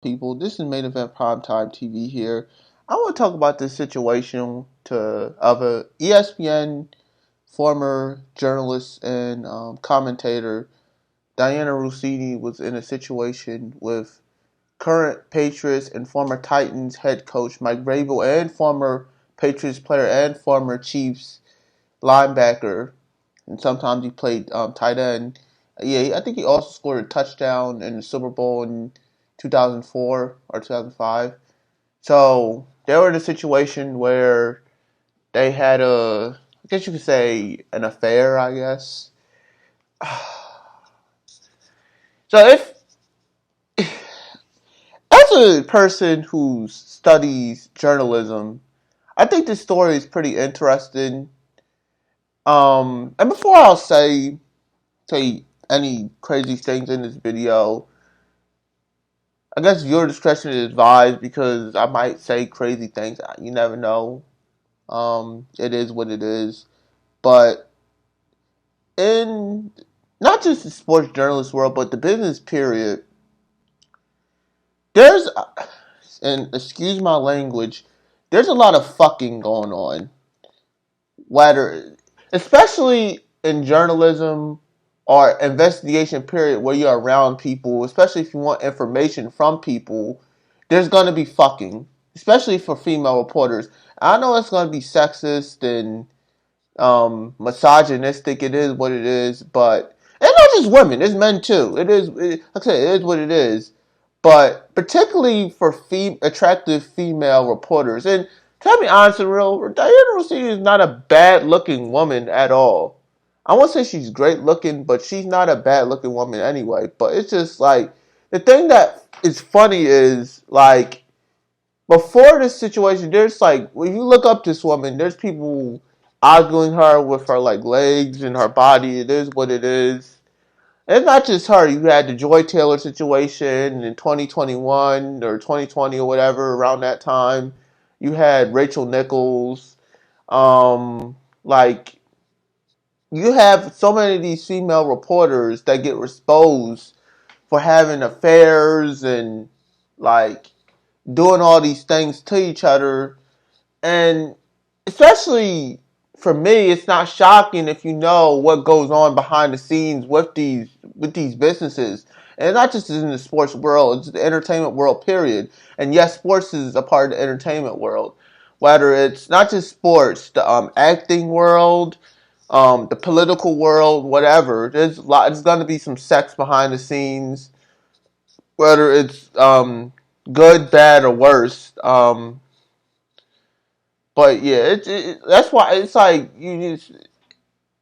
people. This is Main Event Primetime TV here. I want to talk about this situation of a ESPN former journalist and commentator. Dianna Russini was in a situation with current Patriots and former Titans head coach Mike Vrabel and former Patriots player and former Chiefs linebacker. And sometimes he played tight end. Yeah, I think he also scored a touchdown in the Super Bowl in 2004 or 2005. So they were in a situation where they had I guess you could say, an affair, I guess. So as a person who studies journalism, I think this story is pretty interesting. And before I'll say any crazy things in this video, I guess your discretion is advised because I might say crazy things. You never know. It is what it is. But in not just the sports journalist world, but the business period, there's, and excuse my language, there's a lot of fucking going on. Whether, especially in journalism or investigation period where you're around people, especially if you want information from people, there's going to be fucking, especially for female reporters. I know it's going to be sexist and misogynistic. It is what it is, but it's not just women; it's men too. Like I said, it is what it is. But particularly for attractive female reporters, and to be honest and real, Dianna Russini is not a bad-looking woman at all. I won't say she's great-looking, but she's not a bad-looking woman anyway. But it's just like the thing that is funny is like before this situation, there's like when you look up this woman, there's people ogling her with her like legs and her body. It is what it is. And it's not just her. You had the Joy Taylor situation in 2021 or 2020 or whatever around that time. You had Rachel Nichols. Like you have so many of these female reporters that get exposed for having affairs and like doing all these things to each other. And especially for me, it's not shocking if you know what goes on behind the scenes with these businesses. And it's not just in the sports world, it's the entertainment world, period. And yes, sports is a part of the entertainment world. Whether it's not just sports, the acting world, the political world, whatever. There's going to be some sex behind the scenes, whether it's good, bad, or worse. But yeah, that's why it's like it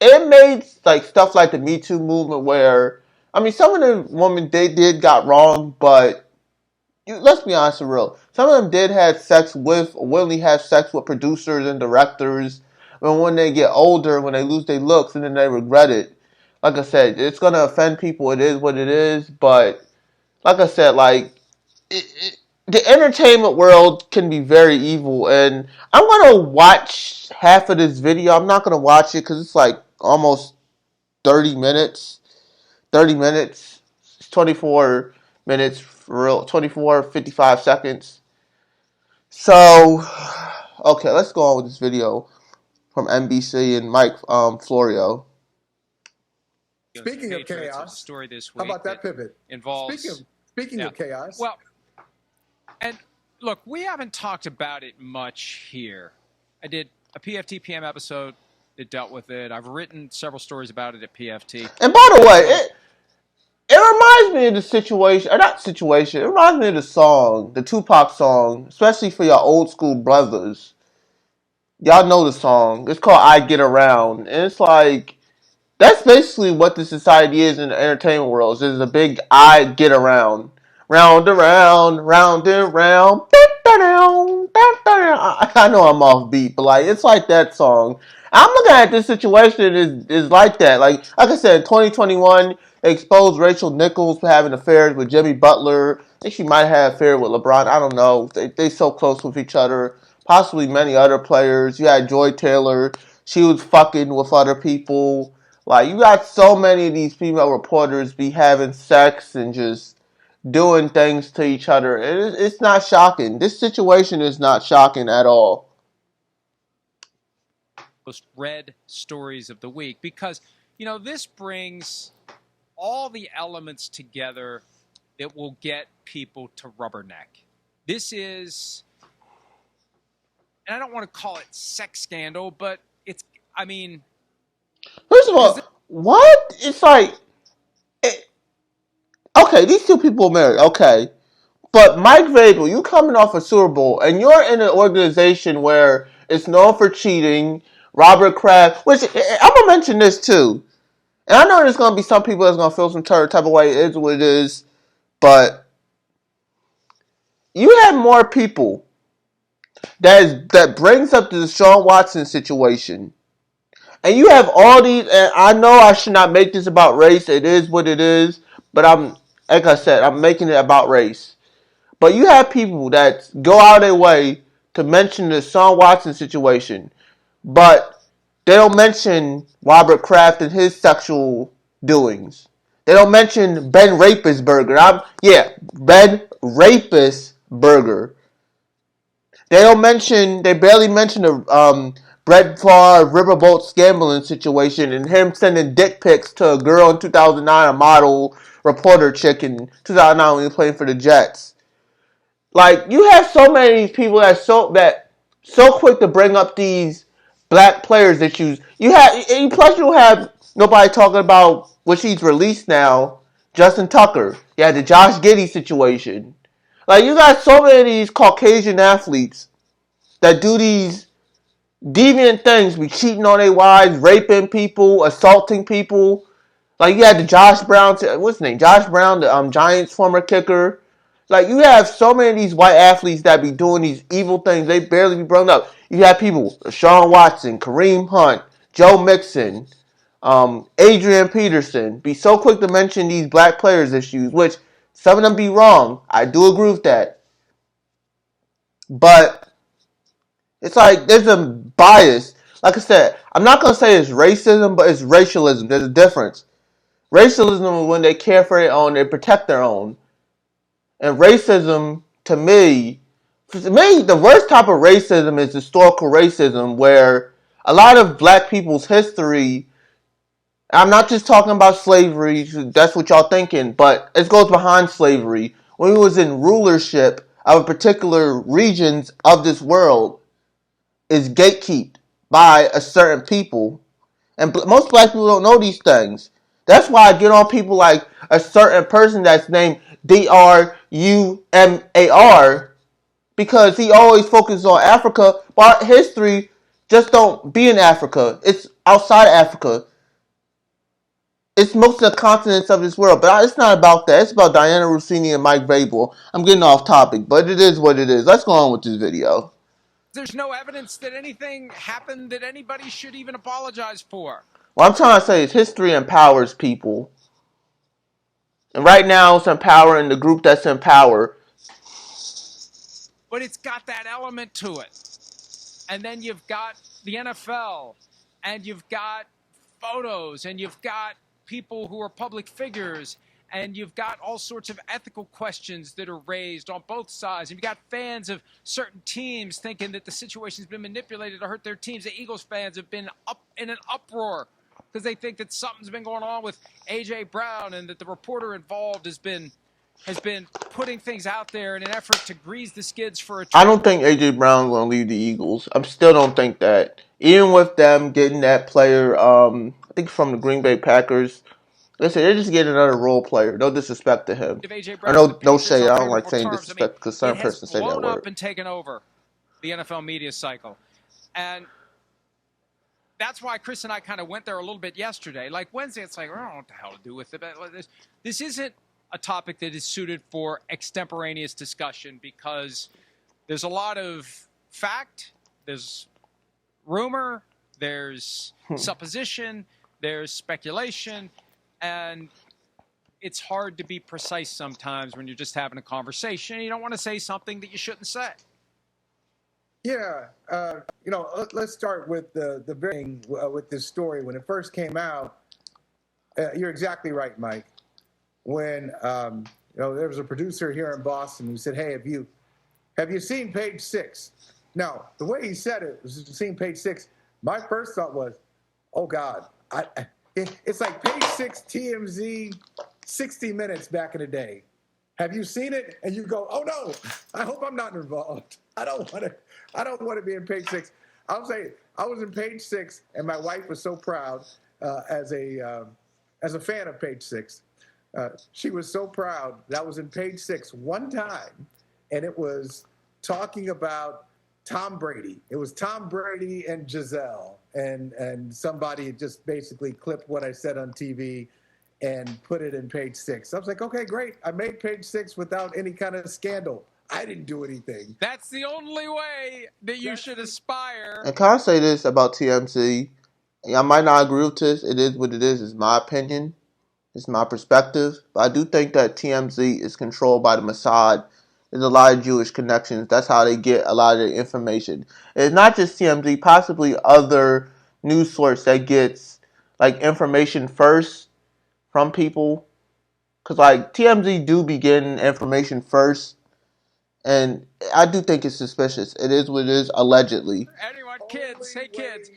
made like stuff like the Me Too movement where I mean some of the women they did got wrong, but let's be honest and real. Some of them did have sex with or willingly have sex with producers and directors. And when they get older, when they lose their looks, and then they regret it. Like I said, it's gonna offend people. It is what it is. But like I said, the entertainment world can be very evil, and I'm gonna watch half of this video. I'm not gonna watch it because it's like almost 30 minutes. 30 minutes, 24 minutes for real. 24:55 seconds. So, okay, let's go on with this video from NBC and Mike Florio. Speaking of chaos, story this week how about that pivot? Involves speaking of chaos. Well, and look, we haven't talked about it much here. I did a PFT-PM episode that dealt with it. I've written several stories about it at PFT. And by the way, it reminds me of the situation, or not situation, it reminds me of the song, the Tupac song, especially for your old school brothers. Y'all know the song. It's called I Get Around. And it's like, that's basically what the society is in the entertainment world. There's a big I get around. Round and round, round and round. I know I'm off beat, but like it's like that song. I'm looking at this situation is like that. Like I said, in 2021, they exposed Rachel Nichols for having affairs with Jimmy Butler. I think she might have an affair with LeBron. I don't know. They so close with each other. Possibly many other players. You had Joy Taylor. She was fucking with other people. Like, you got so many of these female reporters be having sex and just doing things to each other. It's not shocking. This situation is not shocking at all. Most read stories of the week, because this brings all the elements together that will get people to rubberneck. This is, and I don't want to call it sex scandal, but first of all, what? It's like, okay, these two people are married, okay. But Mike Vrabel, you coming off a Super Bowl, and you're in an organization where it's known for cheating. Robert Kraft, which I'm gonna mention this too, and I know there's gonna be some people that's gonna feel some type of way. It is what it is, but you have more people that brings up the Deshaun Watson situation, and you have all these. And I know I should not make this about race. It is what it is, but like I said, I'm making it about race. But you have people that go out of their way to mention the Deshaun Watson situation, but they don't mention Robert Kraft and his sexual doings. They don't mention Ben Rapisberger. Ben Rapisberger. They barely mention the Brett Favre riverboat gambling situation and him sending dick pics to a girl in 2009, a model reporter chick in 2009 when he was playing for the Jets. Like, you have so many people so quick to bring up these black players issues. Plus you have nobody talking about what she's released now, Justin Tucker. You had the Josh Giddey situation. Like, you got so many of these Caucasian athletes that do these deviant things, be cheating on their wives, raping people, assaulting people. Like, you had the Josh Brown, what's his name? Josh Brown, the Giants former kicker. Like, you have so many of these white athletes that be doing these evil things. They barely be brought up. You have people, Sean Watson, Kareem Hunt, Joe Mixon, Adrian Peterson, be so quick to mention these black players' issues, which some of them be wrong. I do agree with that. But it's like there's a bias. Like I said, I'm not going to say it's racism, but it's racialism. There's a difference. Racialism is when they care for their own, they protect their own. And racism, to me, the worst type of racism is historical racism, where a lot of black people's history, I'm not just talking about slavery, that's what y'all thinking, but it goes behind slavery. When we was in rulership of particular regions of this world, is gatekept by a certain people. And most black people don't know these things. That's why I get on people like a certain person that's named Drumar, because he always focuses on Africa, but history just don't be in Africa. It's outside Africa. It's most of the continents of this world, but it's not about that. It's about Dianna, Russini, and Mike Vrabel. I'm getting off topic, but it is what it is. Let's go on with this video. There's no evidence that anything happened that anybody should even apologize for. What I'm trying to say is history empowers people. And right now it's empowering the group that's in power. But it's got that element to it. And then you've got the NFL, and you've got photos, and you've got people who are public figures, and you've got all sorts of ethical questions that are raised on both sides. And you've got fans of certain teams thinking that the situation's been manipulated to hurt their teams. The Eagles fans have been up in an uproar because they think that something's been going on with A.J. Brown, and that the reporter involved has been putting things out there in an effort to grease the skids for a trade. I don't think A.J. Brown's going to leave the Eagles. I still don't think that. Even with them getting that player, I think from the Green Bay Packers, listen, they're just getting another role player. No disrespect to him. I know, no shade. I don't like saying disrespect because certain person say that word. It has blown up and taken over the NFL media cycle. And that's why Chris and I kind of went there a little bit yesterday. Like Wednesday, it's like, I don't know what the hell to do with it. This isn't a topic that is suited for extemporaneous discussion, because there's a lot of fact, there's rumor, there's supposition, there's speculation, and it's hard to be precise sometimes when you're just having a conversation. You don't want to say something that you shouldn't say. Yeah, let's start with the beginning with this story. When it first came out, you're exactly right, Mike. When there was a producer here in Boston who said, "Hey, have you seen Page 6?" Now, the way he said it was seen Page 6. My first thought was, "Oh God, it's like Page 6 TMZ 60 Minutes back in the day. Have you seen it?" And you go, "Oh no, I hope I'm not involved. I don't want to be in Page 6." I'll say I was in Page 6, and my wife was so proud as a fan of Page 6. She was so proud that I was in Page 6 one time, and it was talking about Tom Brady. It was Tom Brady and Giselle, and somebody just basically clipped what I said on TV and put it in Page 6. I was like, okay, great. I made Page 6 without any kind of scandal. I didn't do anything. That's the only way that you should aspire. And can I say this about TMZ? I might not agree with this. It is what it is. It's my opinion. It's my perspective. But I do think that TMZ is controlled by the Mossad. There's a lot of Jewish connections. That's how they get a lot of their information. It's not just TMZ, possibly other news source that gets like information first from people. Because like TMZ do be getting information first. And I do think it's suspicious. It is what it is, allegedly. Anyone, kids, hey kids.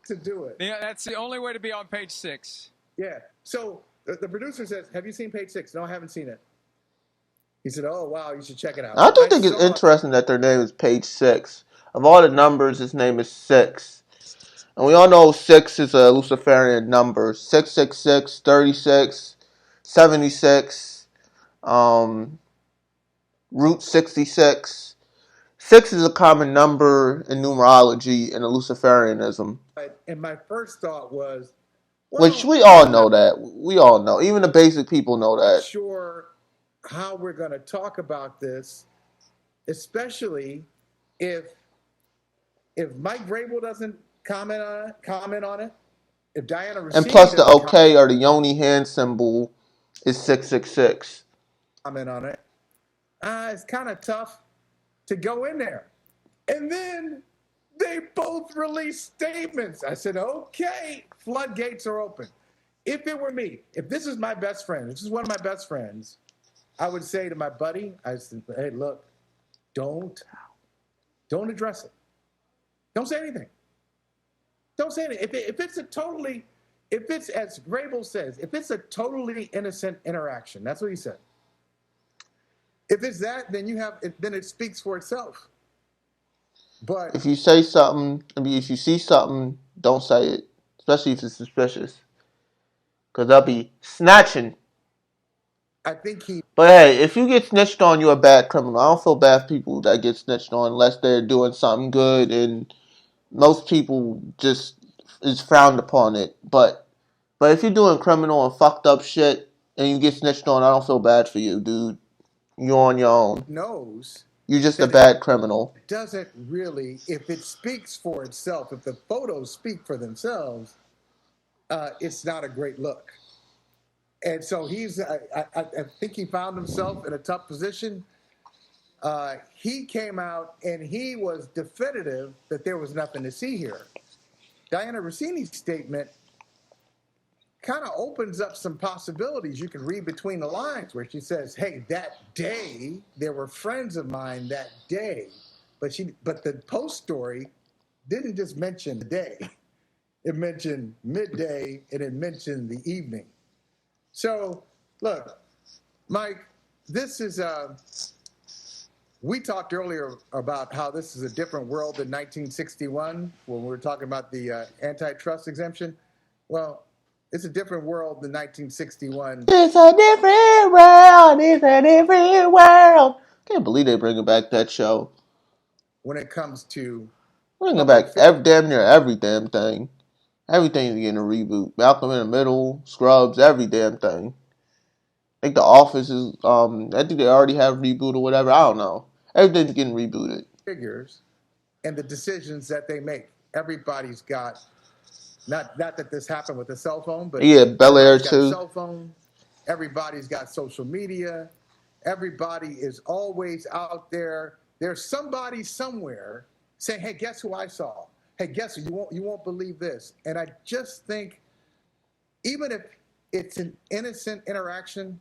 To do it. Yeah, that's the only way to be on Page 6. Yeah. So the producer says, "Have you seen Page 6?" "No, I haven't seen it." He said, "Oh, wow, you should check it out." I do think it's interesting that their name is Page 6. Of all the numbers, his name is 6. And we all know 6 is a Luciferian number. 666, 36, 76, root 66. 6 is a common number in numerology and in Luciferianism. And my first thought was, well, which we all know that. We all know. Even the basic people know that. Sure how we're going to talk about this, especially if Mike Vrabel doesn't comment on it, if Dianna Russini and plus the okay or the Yoni hand symbol is 666. Comment on it. It's kind of tough to go in there. And then they both released statements. I said, okay, floodgates are open. If it were me, if this is my best friend, this is one of my best friends, I would say to my buddy, I said, hey, look, don't address it. Don't say anything. Don't say anything. If it's as Vrabel says, if it's a totally innocent interaction, that's what he said. If it's that, then then it speaks for itself. But if you say something, if you see something, don't say it, especially if it's suspicious, because they'll be snatching. I think But hey, if you get snitched on, you're a bad criminal. I don't feel bad for people that get snitched on unless they're doing something good, and most people just is frowned upon it. But if you're doing criminal and fucked up shit and you get snitched on, I don't feel bad for you, dude. You're on your own. Knows you're just a bad criminal. It doesn't really, if it speaks for itself, if the photos speak for themselves, it's not a great look. And so I think he found himself in a tough position. He came out and he was definitive that there was nothing to see here. Dianna Russini's statement kind of opens up some possibilities. You can read between the lines where she says, hey, that day, there were friends of mine that day. But the post story didn't just mention the day. It mentioned midday and it mentioned the evening. So, look, Mike, this is we talked earlier about how this is a different world than 1961 when we were talking about the antitrust exemption. Well, it's a different world than 1961. It's a different world. It's a different world. Can't believe they bringing back that show. When it comes to bringing back damn near every damn thing. Everything's getting a reboot. Malcolm in the Middle, Scrubs, every damn thing. I think The Office is, I think they already have reboot or whatever. I don't know. Everything's getting rebooted. Figures and the decisions that they make. Everybody's got, not that this happened with the cell phone, but yeah, Bel Air too. Cell phone. Everybody's got social media. Everybody is always out there. There's somebody somewhere saying, hey, guess who I saw? Hey, guess who? You won't believe this. And I just think, even if it's an innocent interaction,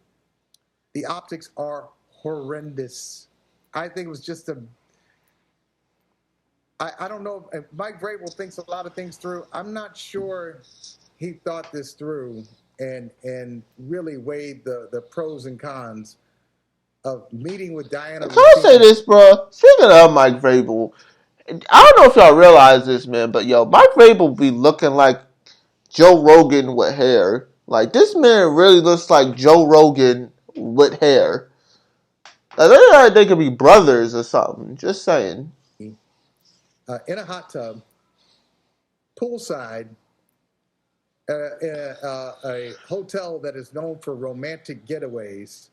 The optics are horrendous. I think it was just I don't know. Mike Vrabel thinks a lot of things through. I'm not sure he thought this through and really weighed the pros and cons of meeting with Dianna. Can I say this, bro? Speaking of Mike Vrabel, I don't know if y'all realize this, man, but yo, Mike Vrabel be looking like Joe Rogan with hair. Like, this man really looks like Joe Rogan with hair. Like, they could be brothers or something. Just saying. In a hot tub, poolside, a hotel that is known for romantic getaways,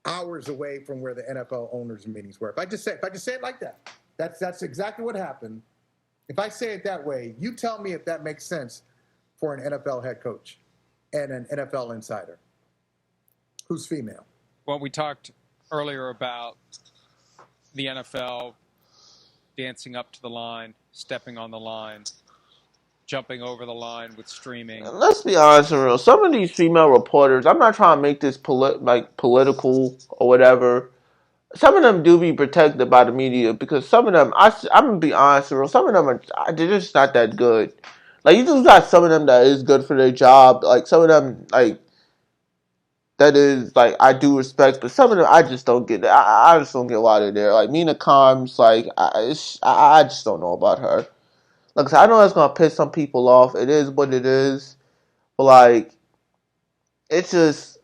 hours away from where the NFL owners' meetings were. If I just say it like that, that's exactly what happened. If I say it that way, you tell me if that makes sense for an NFL head coach and an NFL insider who's female. Well, we talked earlier about the NFL dancing up to the line, stepping on the line, jumping over the line with streaming. Let's be honest and real. Some of these female reporters, I'm not trying to make this political or whatever. Some of them do be protected by the media because some of them, I'm going to be honest and real, some of them they're just not that good. Like, you just got some of them that is good for their job. Like, some of them, like, that is, like, I do respect, but some of them, I just don't get it. I just don't get why they're there. Like, Mina Kimes, like, I just don't know about her. Like, I know it's going to piss some people off. It is what it is. But, like, it's just,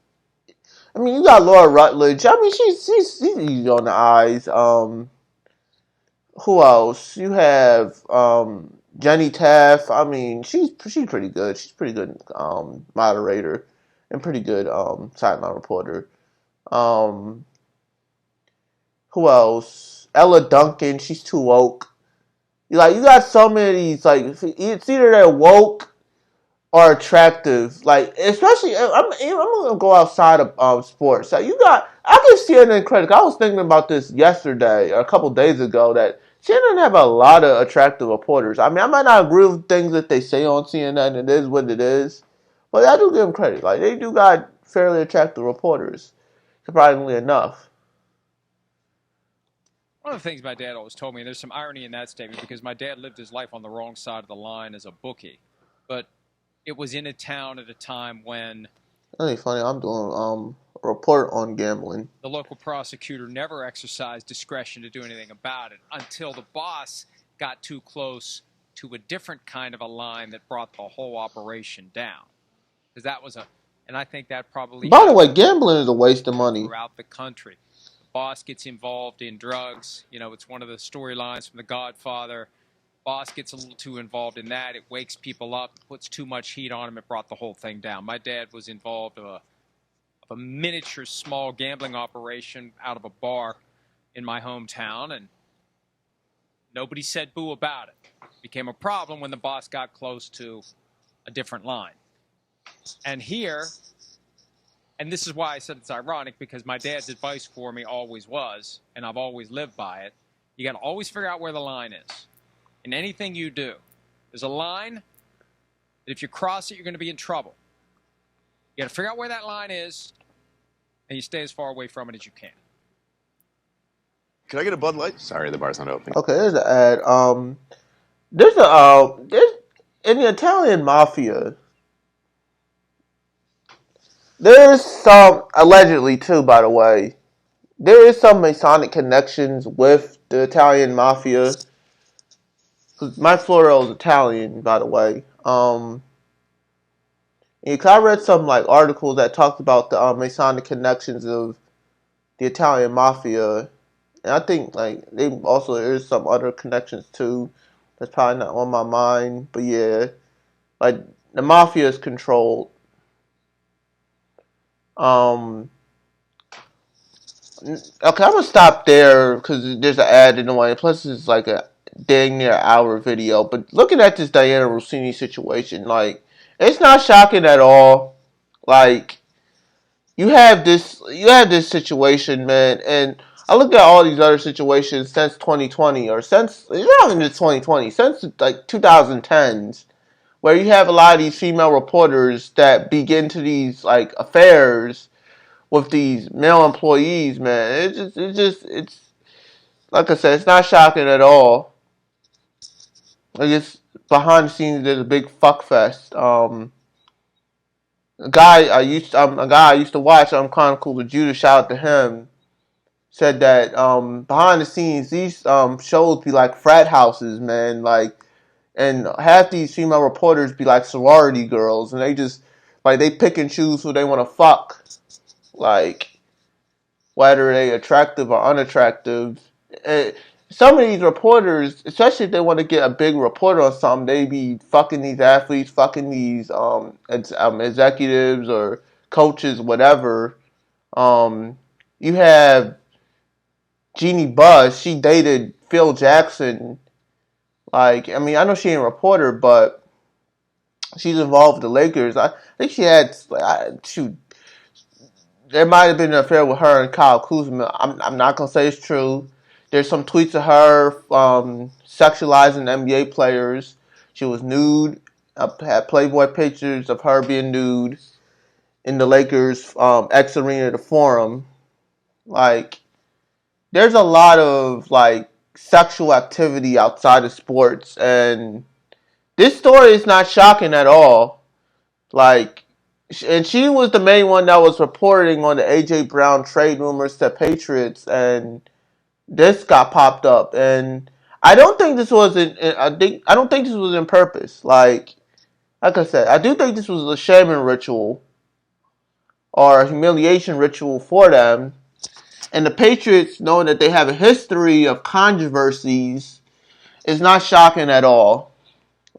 I mean, you got Laura Rutledge. I mean, she's easy on the eyes. Who else? You have Jenny Taft. I mean, she's pretty good. She's pretty good moderator and pretty good sideline reporter. Who else? Ella Duncan. She's too woke. You got so many of these. Like, it's either they're woke or attractive. Like, especially, I'm gonna go outside of sports. So I give CNN credit. I was thinking about this yesterday or a couple days ago that CNN have a lot of attractive reporters. I mean, I might not agree with things that they say on CNN. It is what it is, but I do give them credit. Like, they do got fairly attractive reporters, surprisingly enough. One of the things my dad always told me, and there's some irony in that statement because my dad lived his life on the wrong side of the line as a bookie, but it was in a town at a time when... That ain't funny. I'm doing a report on gambling. The local prosecutor never exercised discretion to do anything about it until the boss got too close to a different kind of a line that brought the whole operation down. Because that was and I think that probably... By the way, gambling is a waste of money. Throughout the country. The boss gets involved in drugs. You know, it's one of the storylines from The Godfather. Boss gets a little too involved in that. It wakes people up, puts too much heat on him. It brought the whole thing down. My dad was involved of a miniature small gambling operation out of a bar in my hometown, and nobody said boo about it. It became a problem when the boss got close to a different line. And here, and this is why I said it's ironic, because my dad's advice for me always was, and I've always lived by it, you got to always figure out where the line is. In anything you do, there's a line that if you cross it, you're going to be in trouble. You got to figure out where that line is, and you stay as far away from it as you can. Can I get a Bud Light? Sorry, the bar's not open. Okay, there's an ad. There's in the Italian mafia. There's some, allegedly too, by the way, there is some Masonic connections with the Italian mafia. My Floro is Italian, by the way. I read some articles that talked about the Masonic connections of the Italian mafia, and I think they also there's some other connections too. That's probably not on my mind, but yeah, the mafia is controlled. Okay, I'm gonna stop there because there's an ad in the way. Plus, it's a dang near hour video. But looking at this Dianna Russini situation, it's not shocking at all. You have this situation, man, and I look at all these other situations since 2020 or since it's not even just 2020, since 2010s, where you have a lot of these female reporters that begin to these affairs with these male employees, man. It's like I said, it's not shocking at all. I guess behind the scenes, there's a big fuck fest. A guy I used to watch, Chronicle of Judah, shout out to him, said that behind the scenes, these shows be like frat houses, man. Like, and half these female reporters be like sorority girls, and they just like they pick and choose who they want to fuck, like whether they attractive or unattractive. Some of these reporters, especially if they want to get a big report on something, they be fucking these athletes, fucking these executives or coaches, whatever. You have Jeannie Buss. She dated Phil Jackson. Like, I mean, I know she ain't a reporter, but she's involved with the Lakers. I think she had there might have been an affair with her and Kyle Kuzma. I'm not gonna say it's true. There's some tweets of her sexualizing NBA players. She was nude. Had Playboy pictures of her being nude in the Lakers X Arena, the Forum. Like, there's a lot of like sexual activity outside of sports, and this story is not shocking at all. Like, and she was the main one that was reporting on the AJ Brown trade rumors to Patriots, and this got popped up. And I don't think this was I don't think this was in purpose. Like I said, I do think this was a shaming ritual or a humiliation ritual for them. And the Patriots, knowing that they have a history of controversies, is not shocking at all.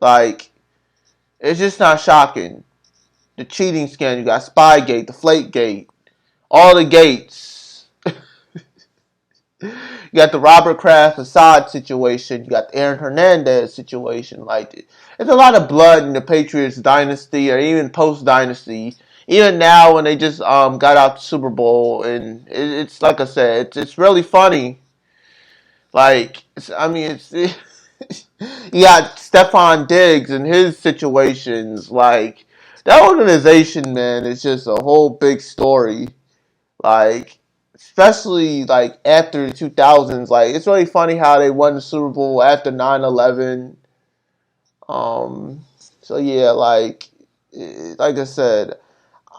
Like, it's just not shocking. The cheating scandal, you got Spygate, Deflategate, all the gates. You got the Robert Kraft Assad situation. You got the Aaron Hernandez situation. Like, there's a lot of blood in the Patriots dynasty, or even post dynasty. Even now, when they just got out the Super Bowl, and it's like I said, it's really funny. Like, you got Stephon Diggs and his situations. Like, that organization, man, is just a whole big story. Like, especially like after the 2000s, like it's really funny how they won the Super Bowl after 9/11. So yeah, like I said,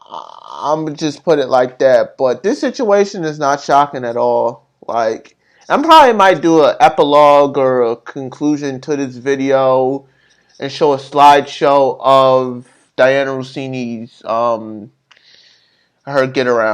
I'm gonna just put it like that. But this situation is not shocking at all. Like, I probably might do an epilogue or a conclusion to this video and show a slideshow of Dianna Russini's her get around.